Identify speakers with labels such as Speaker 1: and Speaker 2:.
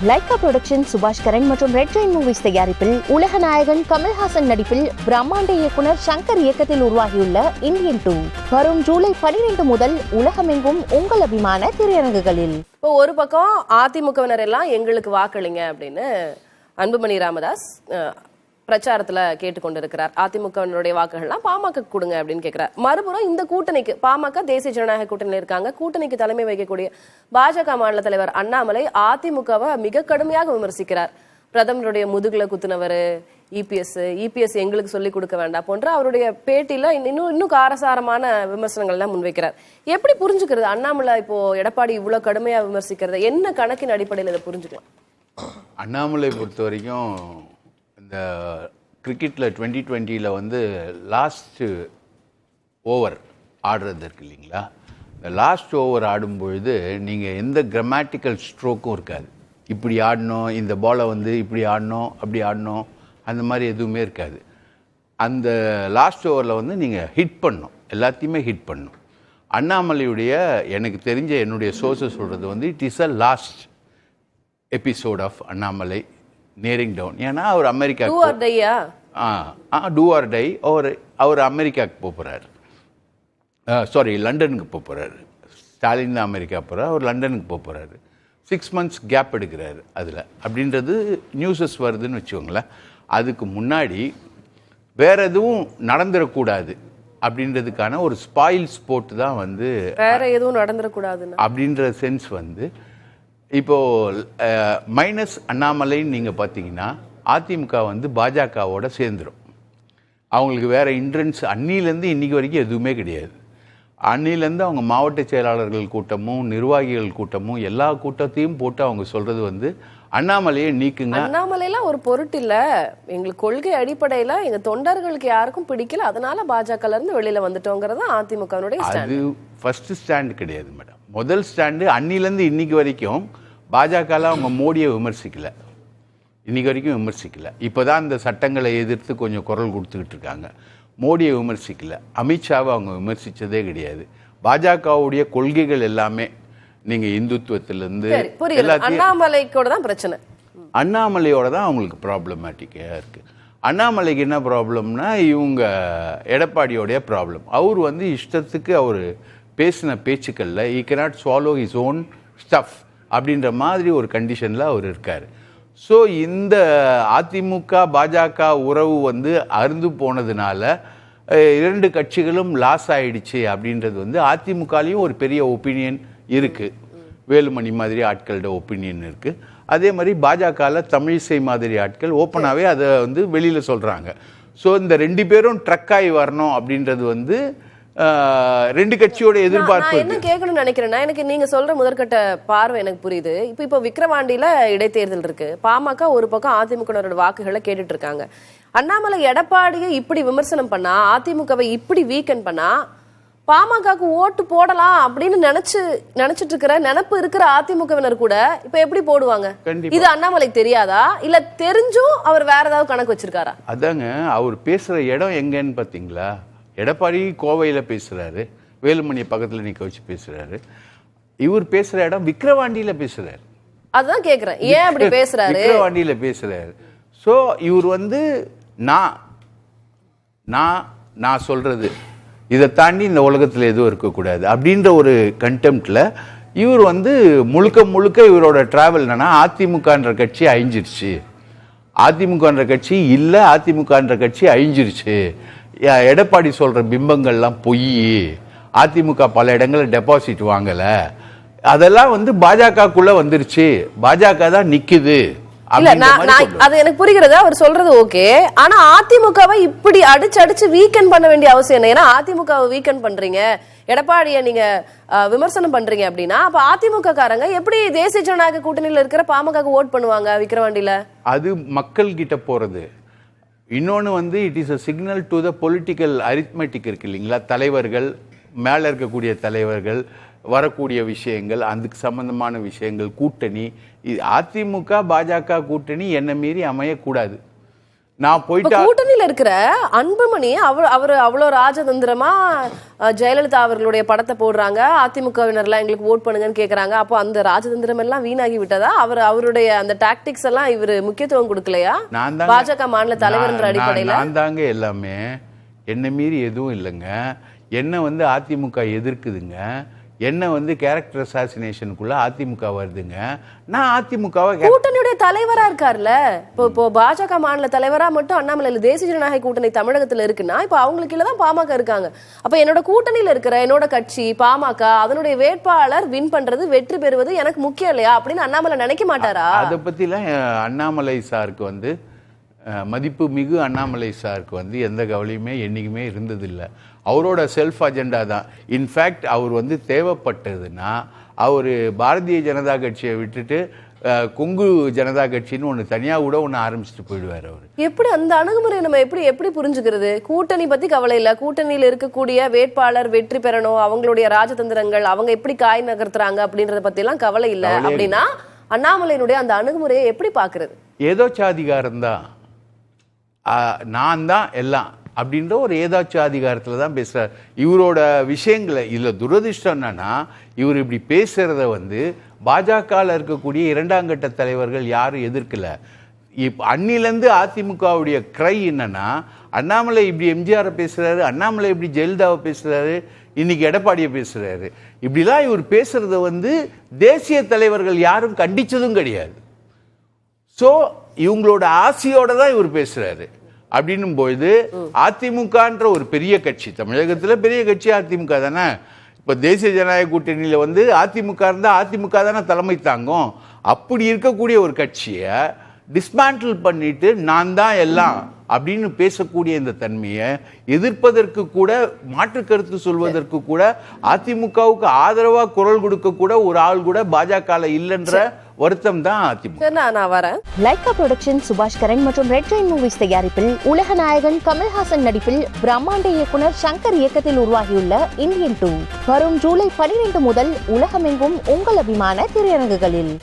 Speaker 1: Lyca production சுபாஷ் கரன் மற்றும் red Jain movies தயாரிப்பில் உலக நாயகன் கமல்ஹாசன் நடிப்பில் பிரம்மாண்ட இயக்குனர் சங்கர் இயக்கத்தில் உருவாகியுள்ள இந்தியன் 2 வரும் ஜூலை 12 முதல் உலகமெங்கும் உங்கள் அபிமான திரையரங்குகளில்.
Speaker 2: இப்போ ஒரு பக்கம் அதிமுகவினர் எல்லாம் எங்களுக்கு வாக்களிங்க அப்படின்னு அன்புமணி ராமதாஸ் பிரச்சாரத்துல கேட்டுக்கொண்டிருக்கிறார். அதிமுகவினருடைய வாக்குகள்லாம் பாமக கொடுங்க அப்படின்னு கேட்கிறார். மறுபுறம் இந்த கூட்டணிக்கு பாமக தேசிய ஜனநாயக கூட்டணியில் இருக்காங்க. கூட்டணிக்கு தலைமை வைக்கக்கூடிய பாஜக மாநில தலைவர் அண்ணாமலை அதிமுகவை மிக கடுமையாக விமர்சிக்கிறார். பிரதமருடைய முதுகுல குத்துனவர் இபிஎஸ் எங்களுக்கு சொல்லிக் கொடுக்க வேண்டாம் போன்ற அவருடைய பேட்டியில இன்னும் காரசாரமான விமர்சனங்கள் எல்லாம் முன்வைக்கிறார். எப்படி புரிஞ்சுக்கிறது அண்ணாமலை இப்போ எடப்பாடி இவ்வளவு கடுமையா விமர்சிக்கிறது? என்ன கணக்கின் அடிப்படையில் இதை புரிஞ்சுக்கலாம்?
Speaker 3: அண்ணாமலை பொறுத்த வரைக்கும் இந்த கிரிக்கெட்டில் 2020 வந்து லாஸ்ட்டு ஓவர் ஆடுறது இருக்கு இல்லைங்களா, இந்த லாஸ்ட் ஓவர் ஆடும்பொழுது நீங்கள் எந்த கிராமட்டிக்கல் ஸ்ட்ரோக்கும் இருக்காது. இப்படி ஆடணும், இந்த பாலை வந்து இப்படி ஆடணும், அப்படி ஆடணும், அந்த மாதிரி எதுவுமே இருக்காது. அந்த லாஸ்ட் ஓவரில் வந்து நீங்கள் ஹிட் பண்ணணும், எல்லாத்தையுமே ஹிட் பண்ணணும். அண்ணாமலையுடைய எனக்கு தெரிஞ்ச என்னுடைய சோர்ஸஸ் சொல்கிறது வந்து it is a last episode of Annamalai nearing down. ஏன்னா அவர் அமெரிக்கா டூ ஆர் டை அவர் அமெரிக்காவுக்கு போகிறார், சாரி லண்டனுக்கு போகிறாரு. ஸ்டாலின் தான் அமெரிக்கா போகிறார், அவர் லண்டனுக்கு போகிறாரு. 6 months கேப் எடுக்கிறாரு அதில் அப்படின்றது நியூஸஸ் வருதுன்னு வச்சுக்கோங்களேன். அதுக்கு முன்னாடி வேற எதுவும் நடந்துடக்கூடாது அப்படின்றதுக்கான ஒரு ஸ்பாயில் ஸ்போர்ட் தான் வந்து
Speaker 2: வேற எதுவும் நடந்துடக்கூடாது
Speaker 3: அப்படின்ற சென்ஸ் வந்து இப்போ மைனஸ் அண்ணாமலைன்னு நீங்கள் பார்த்தீங்கன்னா அதிமுக வந்து பாஜகவோட சேர்ந்துடும். அவங்களுக்கு வேற இன்ட்ரன்ஸ் அன்னிலேருந்து இன்னைக்கு வரைக்கும் எதுவுமே கிடையாது. அன்னிலேருந்து அவங்க மாவட்ட செயலாளர்கள் கூட்டமும் நிர்வாகிகள் கூட்டமும் எல்லா கூட்டத்தையும் போட்டு அவங்க சொல்றது வந்து அண்ணாமலையை நீக்குங்க.
Speaker 2: அண்ணாமலையெல்லாம் ஒரு பொருட்டு இல்ல, எங்களுக்கு கொள்கை அடிப்படையில எங்க தொண்டர்களுக்கு யாருக்கும் பிடிக்கல, அதனால பாஜக இருந்து வெளியில வந்துட்டோங்கிறது அதிமுகனுடைய
Speaker 3: அது ஃபர்ஸ்ட் ஸ்டாண்ட் கிடையாது மேடம். முதல் ஸ்டாண்டு அன்னிலேருந்து இன்னைக்கு வரைக்கும் பாஜகலாம் அவங்க மோடியை விமர்சிக்கல, இன்னைக்கு வரைக்கும் விமர்சிக்கல. இப்போதான் இந்த சட்டங்களை எதிர்த்து கொஞ்சம் குரல் கொடுத்துக்கிட்டு இருக்காங்க. மோடியை விமர்சிக்கல, அமித்ஷாவை அவங்க விமர்சித்ததே கிடையாது. பாஜகவுடைய கொள்கைகள் எல்லாமே நீங்க இந்துத்துவத்திலிருந்து
Speaker 2: அண்ணாமலைக்கோட தான் பிரச்சனை,
Speaker 3: அண்ணாமலையோட தான் அவங்களுக்கு ப்ராப்ளமேட்டிக்காக இருக்கு. அண்ணாமலைக்கு என்ன ப்ராப்ளம்னா இவங்க எடப்பாடியோடைய ப்ராப்ளம். அவர் வந்து இஷ்டத்துக்கு அவர் பேசின பேச்சுக்களில் ஈ cannot swallow his own stuff அப்படின்ற மாதிரி ஒரு கண்டிஷனில் அவர் இருக்கார். ஸோ இந்த அதிமுக பாஜக உறவு வந்து அருந்து போனதுனால 2 கட்சிகளும் லாஸ் ஆயிடுச்சு அப்படின்றது வந்து அதிமுகலையும் ஒரு பெரிய ஒப்பீனியன் இருக்குது. வேலுமணி மாதிரி ஆட்களோட ஒப்பீனியன் இருக்குது. அதே மாதிரி பாஜகவில் தமிழிசை மாதிரி ஆட்கள் ஓப்பனாகவே அதை வந்து வெளியில் சொல்கிறாங்க. ஸோ இந்த 2 பேரும் ட்ரக் ஆகி வரணும் அப்படின்றது வந்து 2 கட்சியோட எதிர்பார்ப்பு.
Speaker 2: என்ன கேட்கணும்னு நினைக்கிறேன்னா, எனக்கு நீங்க சொல்ற முதற்கட்ட பார்வை எனக்கு புரியுது. இப்போ விக்கிரவாண்டியில இடைத்தேர்தல் இருக்கு, பாமக ஒரு பக்கம் அதிமுகவோட வாக்குகளை கேட்டுட்டு இருக்காங்க. அண்ணாமலை எடப்பாடியை இப்படி விமர்சனம் பண்ணா, அதிமுகவை இப்படி வீக்கன் பண்ணா பாமகக்கு ஓட்டு போடலாம் அப்படின்னு நினைச்சிட்டு இருக்கிற நினைப்பு இருக்கிற அதிமுகவினர் கூட இப்ப எப்படி போடுவாங்க? இது அண்ணாமலைக்கு தெரியாதா, இல்ல தெரிஞ்சும் அவர் வேற ஏதாவது கணக்கு வச்சிருக்காரா?
Speaker 3: அதாங்க அவர் பேசுற இடம் எங்கன்னு பாத்தீங்களா? எடப்பாடி கோவையில் பேசுகிறாரு, வேலுமணியை பக்கத்தில் நிற்க வச்சு பேசுகிறாரு. இவர் பேசுகிற இடம் விக்கிரவாண்டியில் பேசுகிறாரு.
Speaker 2: அதுதான் கேட்குறேன், ஏன் அப்படி பேசுகிறாரு?
Speaker 3: விக்கிரவாண்டியில் பேசுகிறாரு. ஸோ இவர் வந்து நான் சொல்கிறது இதை தாண்டி இந்த உலகத்தில் எதுவும் இருக்கக்கூடாது அப்படின்ற ஒரு கண்டெம்ட்டில் இவர் வந்து முழுக்க இவரோட ட்ராவல் என்னன்னா அதிமுகன்ற கட்சி அழிஞ்சிருச்சு, அதிமுகன்ற கட்சி இல்லை, அதிமுகன்ற கட்சி அழிஞ்சிருச்சு, எடப்பாடி சொல்ற பிம்பங்கள்லாம் பொய், அதிமுக பல இடங்களில் டெபாசிட் வாங்கல, அதெல்லாம் வந்து பாஜகக்குள்ள வந்துருச்சு, பாஜக தான் நிக்குது.
Speaker 2: அது எனக்கு புரிகிறது, அவர் சொல்றது ஓகே. ஆனா அதிமுகவை இப்படி அடிச்சு வீக்கன் பண்ண வேண்டிய அவசியம் என்ன? ஏன்னா அதிமுகவை வீக்கன் பண்றீங்க, எடப்பாடியை நீங்க விமர்சனம் பண்றீங்க அப்படின்னா அப்ப அதிமுக காரங்க எப்படி தேசிய ஜனநாயக கூட்டணியில இருக்கிற பாமக ஓட் பண்ணுவாங்க விக்கிரவாண்டியில?
Speaker 3: அது மக்கள் கிட்ட போறது. இன்னொன்று வந்து it is a signal to the political arithmetic இருக்கு இல்லைங்களா, தலைவர்கள் மேலே இருக்கக்கூடிய தலைவர்கள் வரக்கூடிய விஷயங்கள், அதுக்கு சம்பந்தமான விஷயங்கள், கூட்டணி, அதிமுக பாஜக கூட்டணி என்ன மீறி அமையக்கூடாது. நான் போயிட்டா
Speaker 2: கூட்டணியில இருக்கிற அன்புமணி அவர் அவ்வளவு ராஜதந்திரமா ஜெயலலிதா அவர்களுடைய படத்தை போடுறாங்க, அதிமுகவினர்லாம் எங்களுக்கு ஓட் பண்ணுங்கன்னு கேக்குறாங்க. அப்போ அந்த ராஜதந்திரம் எல்லாம் வீணாகி விட்டதா? அவருடைய அந்த டாக்டிக்ஸ் எல்லாம் இவரு முக்கியத்துவம் கொடுக்கலையா? பாஜக மாநில தலைவர் அடிப்படையில
Speaker 3: நான் தாங்க எல்லாமே. என்ன மீறி எதுவும் இல்லைங்க. என்ன அதிமுக எதிர்க்குதுங்க, என்ன கேரக்டர் அசாசினேஷனுக்குள்ள அதிமுக வருதுங்க. நான் அதிமுகவை
Speaker 2: கூட்டணியுடைய தலைவரா இருக்காருல்ல. இப்போ பாஜக மாநில தலைவரா மட்டும் அண்ணாமலை தேசிய ஜனநாயக கூட்டணி தமிழகத்துல இருக்குன்னா இப்ப அவங்களுக்கு இல்லதான் பாமக இருக்காங்க. அப்ப என்னோட கூட்டணியில இருக்கிற என்னோட கட்சி பாமக அதனுடைய வேட்பாளர் வின் பண்றது வெற்றி பெறுவது எனக்கு முக்கியம் இல்லையா அப்படின்னு அண்ணாமலை நினைக்க மாட்டாரா?
Speaker 3: அதை பத்தி எல்லாம் அண்ணாமலை சாருக்கு மதிப்பு மிகு அண்ணாமலை சாருக்கு எந்த கவலையுமே என்னைக்குமே இருந்ததில்லை. அவரோட செல்ஃப் அஜெண்டா தான். இன்ஃபேக்ட் அவர் தேவைப்பட்டதுன்னா அவர் பாரதிய ஜனதா கட்சியை விட்டுட்டு கொங்கு ஜனதா கட்சின்னு ஒன்று தனியாக கூட ஒன்று ஆரம்பிச்சுட்டு போயிடுவார் அவர்.
Speaker 2: எப்படி அந்த அணுகுமுறை நம்ம எப்படி புரிஞ்சுக்கிறது? கூட்டணி பத்தி கவலை இல்லை, கூட்டணியில் இருக்கக்கூடிய வேட்பாளர் வெற்றி பெறணும், அவங்களுடைய ராஜதந்திரங்கள் அவங்க எப்படி காய் நகர்த்துறாங்க அப்படின்றத பத்தி எல்லாம் கவலை இல்லை அப்படின்னா அண்ணாமலையினுடைய அந்த அணுகுமுறையை எப்படி பாக்குறது?
Speaker 3: ஏதோச்சாதிகாரம் தான், நான் தான் எல்லாம் அப்படின்ற ஒரு ஏதாச்சாதிகாரத்தில் தான் பேசுகிறார். இவரோட விஷயங்களை இதில் துரதிர்ஷ்டம் என்னன்னா, இவர் இப்படி பேசுகிறத பாஜகவில் இருக்கக்கூடிய இரண்டாம் கட்ட தலைவர்கள் யாரும் எதிர்க்கலை. இப்போ அன்னிலேருந்து அதிமுகவுடைய க்ரை என்னன்னா, அண்ணாமலை இப்படி எம்ஜிஆரை பேசுகிறாரு, அண்ணாமலை இப்படி ஜெயலலிதாவை பேசுகிறாரு, இன்னைக்கு எடப்பாடியை பேசுகிறாரு. இப்படிலாம் இவர் பேசுகிறத தேசிய தலைவர்கள் யாரும் கண்டித்ததும் கிடையாது. ஸோ இவங்களோட ஆசையோட தான் இவர் பேசுகிறாரு. அப்படின்னும் பொழுது அதிமுகன்ற ஒரு பெரிய கட்சி, தமிழகத்தில் பெரிய கட்சி அதிமுக தானே. இப்போ தேசிய ஜனநாயக கூட்டணியில் அதிமுக இருந்தால் அதிமுக தானே தலைமை தாங்கும். அப்படி இருக்கக்கூடிய ஒரு கட்சியை டிஸ்மேண்டில் பண்ணிட்டு நான் தான் எல்லாம் அப்படின்னு பேசக்கூடிய இந்த தன்மையை எதிர்ப்பதற்கு கூட, மாற்று கருத்து சொல்வதற்கு கூட, அதிமுகவுக்கு ஆதரவாக குரல் கொடுக்க கூட ஒரு ஆள் கூட பாஜக இல்லைன்ற வருத்தம் தான் அதிமுக.
Speaker 2: நான் வரேன்.
Speaker 1: லைகா புரொடக்ஷன் சுபாஷ் கரன் மற்றும் ரெட் ஜெயின் மூவிஸ் தயாரிப்பில் உலக நாயகன் கமல்ஹாசன் நடிப்பில் பிரம்மாண்ட இயக்குனர் சங்கர் இயக்கத்தில் உருவாகியுள்ள இந்தியன் 2 வரும் ஜூலை 12 முதல் உலகமெங்கும் உங்கள் அபிமான திரையரங்குகளில்.